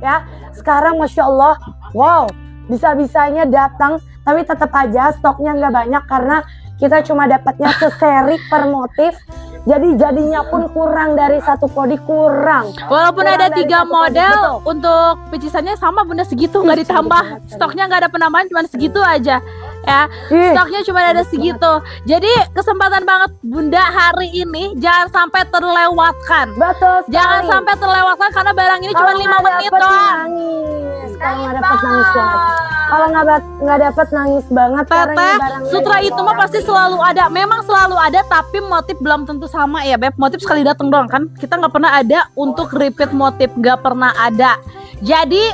ya. Sekarang Masya Allah, wow, bisa-bisanya datang, tapi tetap aja stoknya nggak banyak karena kita cuma dapatnya seseri per motif. Jadi jadinya pun kurang dari satu kodi, kurang. Walaupun Kurang ada dari 3 satu model, kodi, betul. untuk pecisannya sama Bunda segitu, nggak ditambah. Stoknya nggak ada penambahan, cuma segitu aja. Ya, stoknya cuma ada segitu. Jadi kesempatan banget Bunda hari ini, jangan sampai terlewatkan. Betul sekali. Jangan sampai terlewatkan karena barang ini cuma 5 menit doang. Kalau nggak dapat nangis banget. Kalau nggak dapat nangis banget. Teteh, sutra itu mah pasti selalu ada. Memang selalu ada, tapi motif belum tentu sama ya Beb. Motif sekali datang doang kan. Kita nggak pernah ada untuk repeat motif, nggak pernah ada. Jadi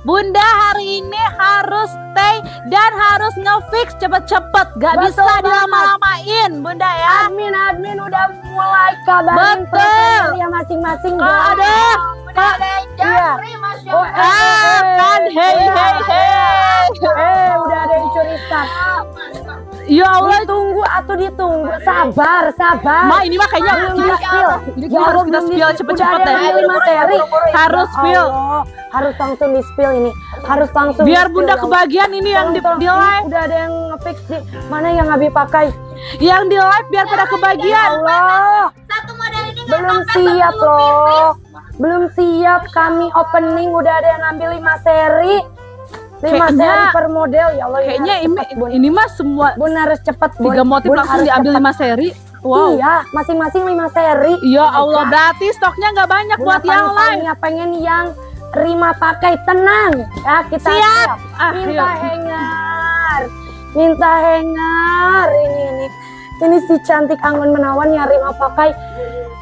Bunda hari ini harus stay dan harus ngefix cepet-cepet. Gak bisa dilama-lamain Bunda ya. Admin udah mulai kabarin personil yang masing-masing. Ada kan, hei udah ada yang curi start. Ya Allah, ditunggu, sabar. Ma ini mah kayaknya ini harus kita spill cepet-cepet deh. Harus spill. Harus langsung di spill ini. Harus langsung. Biar Bunda kebagian ini yang di live. Udah ada yang nge-fix di mana yang Abi pakai. Yang di live biar pada kebagian. Allah. Satu model ini Belum siap loh. Belum siap, kami opening udah ada yang ngambil 5 seri. 5 seri per model, ya Allah. Kayaknya ini mah semua Bun harus cepet, Bun. 3 motif Bun langsung harus diambil cepet. 5 seri. Wow. Iya, masing-masing 5 seri. Ya Allah, berarti stoknya nggak banyak buat yang lain. Pengen yang Rima pakai, tenang ya, kita siap. Minta hanger. Ini si cantik Anggun Menawan yang Rima pakai.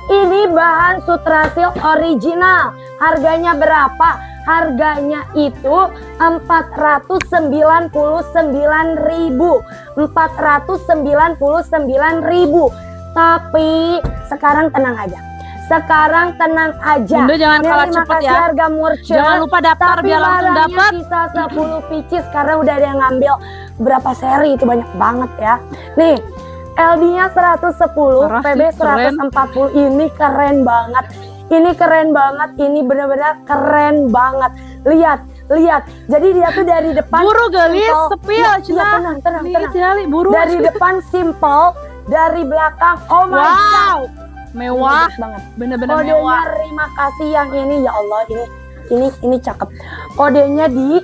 Ini bahan sutra silk original. Harganya berapa? Harganya itu 499.000. 499.000. Tapi sekarang tenang aja. Bunda jangan kalah cepet ya. Harga murcel. Jangan lupa daftar biar langsung dapat. Bisa 10 pieces karena udah ada yang ngambil berapa seri, itu banyak banget ya. Nih, LD-nya 110, PB 140. Ini keren banget. Ini benar-benar keren banget. Lihat. Jadi dia tuh dari depan buru gelis, sepil, tenang. Buru. Dari depan simple, dari belakang oh my god. Mewah banget. Bener-bener mewah. Terima kasih yang ini, ya Allah, ini cakep. Kodenya di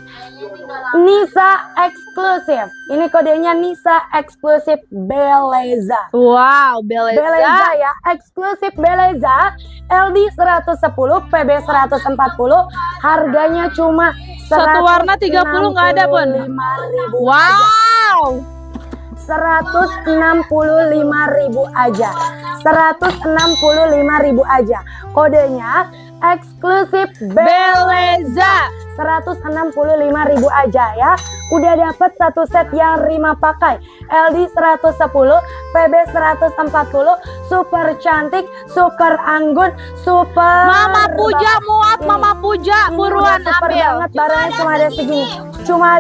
Nisa eksklusif. Ini kodenya Nisa eksklusif Beleza. Wow, Beleza ya, eksklusif Beleza. LD 110, PB 140. Harganya cuma satu warna 30 nggak ada, Bun. Wow. 165.000 aja. 165.000 aja. Kodenya eksklusif Beleza. 165.000 aja ya. Udah dapat satu set yang Rima pakai. LD 110, PB 140. Super cantik, super anggun, super Mama Puja muat, Mama Puja buruan ambil. Banget, barangnya cuma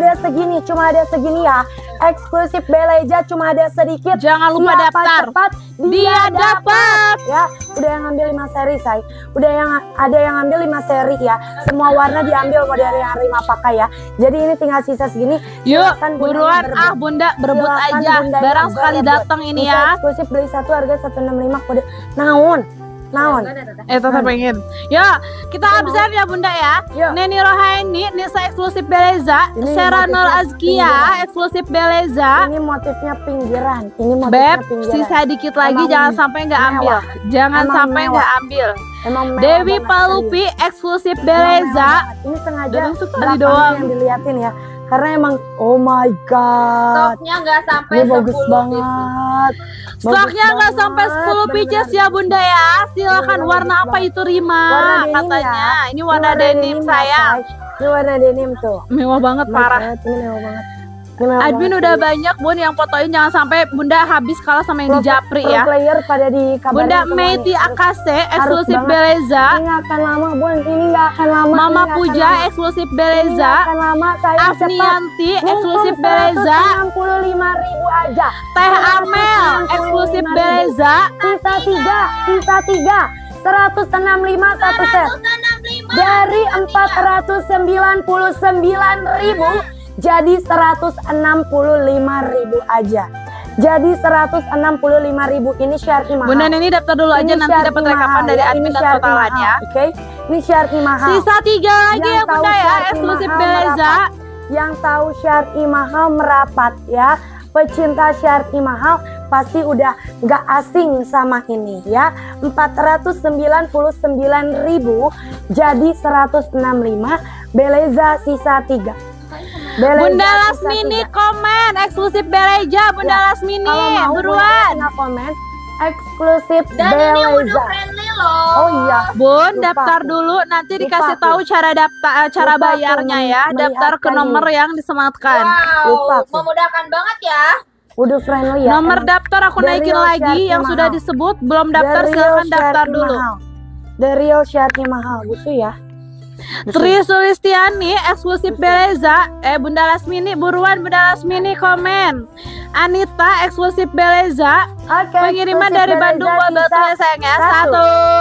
ada segini ya. Eksklusif Beleza cuma ada sedikit. Jangan lupa daftar. Cepat, dia dapat. Ya, udah yang ngambil 5 seri, say. Ada yang ngambil 5 seri ya. Semua warna diambil model yang Rima pakai ya. Jadi ini tinggal sisa segini. Yuk, buruan Bunda berebut aja. Barang sekali datang ini ya. Eksklusif beli satu harga 165 kode. Naon. Tetap pengen. Ya, kita habisan ya Bunda ya. Neni Rohaini, Nisa eksklusif Beleza. Sarah Nur Azkia eksklusif Beleza. Ini motifnya pinggiran. Beb, sisa dikit lagi, jangan sampai nggak ambil. Dewi Palupi eksklusif Beleza. Ini sengaja sekali doang yang diliatin ya. Karena emang oh my god. Stoknya nggak sampai 10 bagus banget. Stoknya nggak sampai 10 pieces ya Bunda ya. Silakan warna apa itu Rima katanya. Ini warna denim sayang. Ini warna denim tuh. Mewah banget parah. Ini mewah banget. Admin udah banyak Bun yang fotoin, jangan sampai Bunda habis kalah sama yang di Japri ya. Player pada Bunda Meiti Akase eksklusif Beleza. Ini nggak akan lama Bun, ini nggak akan lama. Mama Puja eksklusif Beleza. Akan lama, saya Afnianti eksklusif Beleza. 65.000 aja. Teh Amel eksklusif Beleza. Sisa 3. 165 satu set. Dari 499.000 jadi 165.000 aja. Jadi 165.000 ini Syarki mahal. Bunda ini daftar dulu aja, nanti dapat rekapan dari admin dan totalan ya. Oke, ini Syarki mahal. Sisa 3 lagi ya Bunda ya, eksklusif Beleza. Yang tahu Syarki mahal merapat ya. Pecinta Syarki mahal pasti udah gak asing sama ini ya. 499.000 jadi 165. Beleza sisa 3. Bunda Lasmini komen eksklusif Beleza. Bunda Lasmini buruan komen eksklusif Dan ini udah Beleza. friendly loh. Oh iya, Bun, Lupa daftar aku. dulu, nanti Lupa dikasih aku. tahu cara daftar, cara Lupa aku bayarnya ya. Daftar ke melihatkan nomor ini. yang disematkan. Lupa Wow, aku. memudahkan banget ya. Udah friendly ya. Nomor emang. daftar aku The naikin real lagi Syarki yang sudah mahal. disebut. Belum The daftar real silahkan daftar Syarki dulu. mahal. The real Syarki mahal, busu ya. Tri Sulistiani eksklusif Beleza. Bunda Lasmini buruan, Bunda Lasmini komen. Anita eksklusif Beleza. Oke. Pengiriman eksklusif dari Beleza Bandung buat sisa Batu ya sayang ya.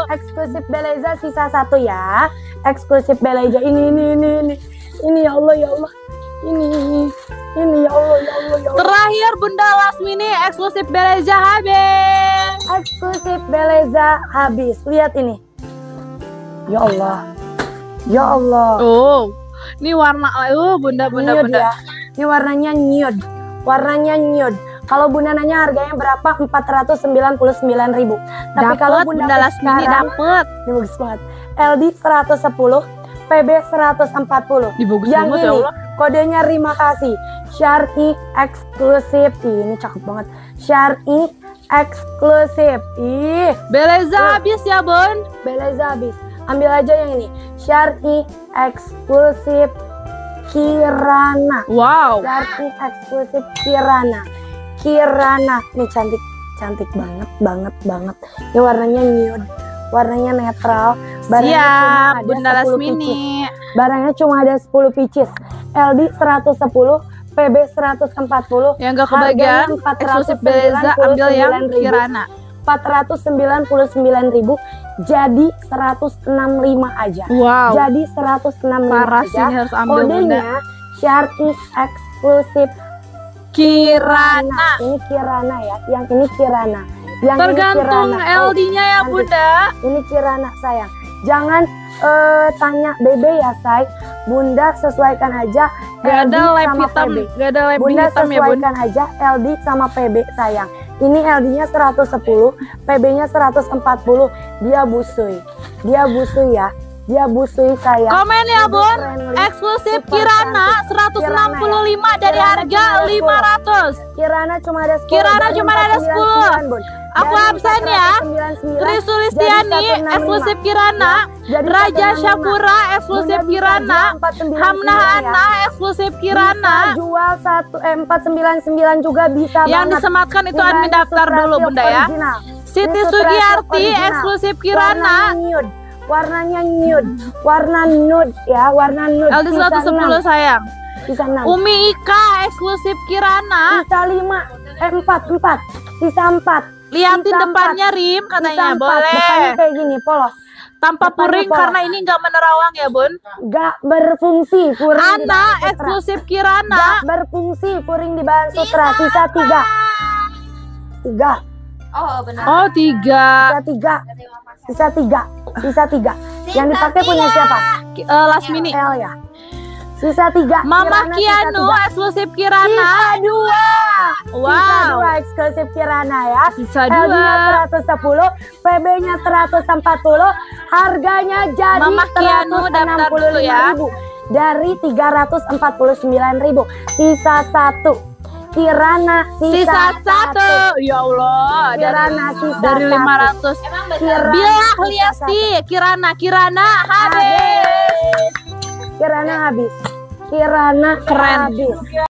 1. Eksklusif Beleza sisa 1 ya. Eksklusif Beleza ini ya Allah ya Allah. Ini ya Allah ya Allah ya Allah. Terakhir Bunda Lasmini eksklusif Beleza habis. Eksklusif Beleza habis. Lihat ini. Ya Allah. Ya Allah. Oh, ini warna Bunda Nude ya. Ini warnanya nude. Warnanya nude. Kalau Bunda nanya harganya berapa? 499.000. Tapi kalau Dapet Bunda Lasmini sekarang, dapet. ini bagus banget. LD 110, PB 140. Di bagus Yang banget ya ini Allah. kodenya terima kasih. Syarki eksklusif. Ih, ini cakep banget. Syarki eksklusif. Ih, Beleza habis ya Bun. Beleza habis. Ambil aja yang ini. Syarki eksklusif Kirana. Wow. Syarki eksklusif Kirana. Kirana. Nih cantik banget. Ini warnanya nude. Warnanya netral. Siap, Bunda 10 Lasmini. pieces. Barangnya cuma ada 10 pieces. LD 110, PB 140. Yang gak kebagian Harganya eksklusif Beleza ambil yang Kirana. 499.000 jadi 165 aja. Wow. Jadi 165 Parah aja. sih, ini harus ambil Bunda. Kodenya Syarki eksklusif Kirana. Ini Kirana ya. Yang ini Kirana. Yang Tergantung ini Kirana. LD-nya ya cantik. Bunda. Ini Kirana sayang. Jangan tanya Bebe ya say. Bunda sesuaikan aja Gak LD ada lab sama hitam, PB. gak ada lab Bunda hitam ya Bun. sesuaikan aja LD sama PB sayang. Ini LD-nya 110, PB-nya 140. Dia busui ya. Dia busui sayang. Komen ya Lebih Bun. friendly, Eksklusif super Kirana cantik. 165 dari Kirana harga cuma ada 500. Kirana cuma ada 10. Kirana dari cuma ada 499, Bun. Aku Dari absen ya. 499 Tri Sulistiani jadi 165. eksklusif Kirana. Jadi Raja 165. Syakura eksklusif Bunda bisa Kirana. jual 499 Hamna ya. Ana eksklusif Bisa Kirana. jual 499 juga bisa Yang banget. disematkan itu Tinggal admin daftar ilustrasi dulu Bunda ya. original. Siti Ilustrasi Sugiyarti original. eksklusif Kirana. Warnanya nude. Warna nude ya, warna nude. LD 110 sayang. Bisa 6. Umi Ika eksklusif Kirana. Sisa 5. 4. Sisa 4. Liatin Sisa depannya Rim katanya Sisa 4. boleh. Depannya kayak gini, polos. Tanpa depannya puring polos. karena ini nggak menerawang ya Bun. Gak berfungsi puring di Ana bahan sutra. eksklusif Gak Kirana. berfungsi puring di bahan sutra. Sisa 3. 3. Oh benar. Oh 3. Sisa 3. Yang dipakai punya siapa? Lasmini. L ya. Sisa 3. Mama Kianu eksklusif Kirana. Sisa 2. Wow. Sisa 2 eksklusif Kirana ya. Sisa LD-nya 2. 110, PB-nya 140, harganya jadi Mama Kianu daftar dulu ya. 165.000 dari 349.000. Sisa 1. Kirana Sisa 1. Ya Allah. Kirana sisa Dari 1. 500. Emang besar. Kirana Bilah sisa Liasti. Kirana habis. Kirana habis. Kirana Keren. habis.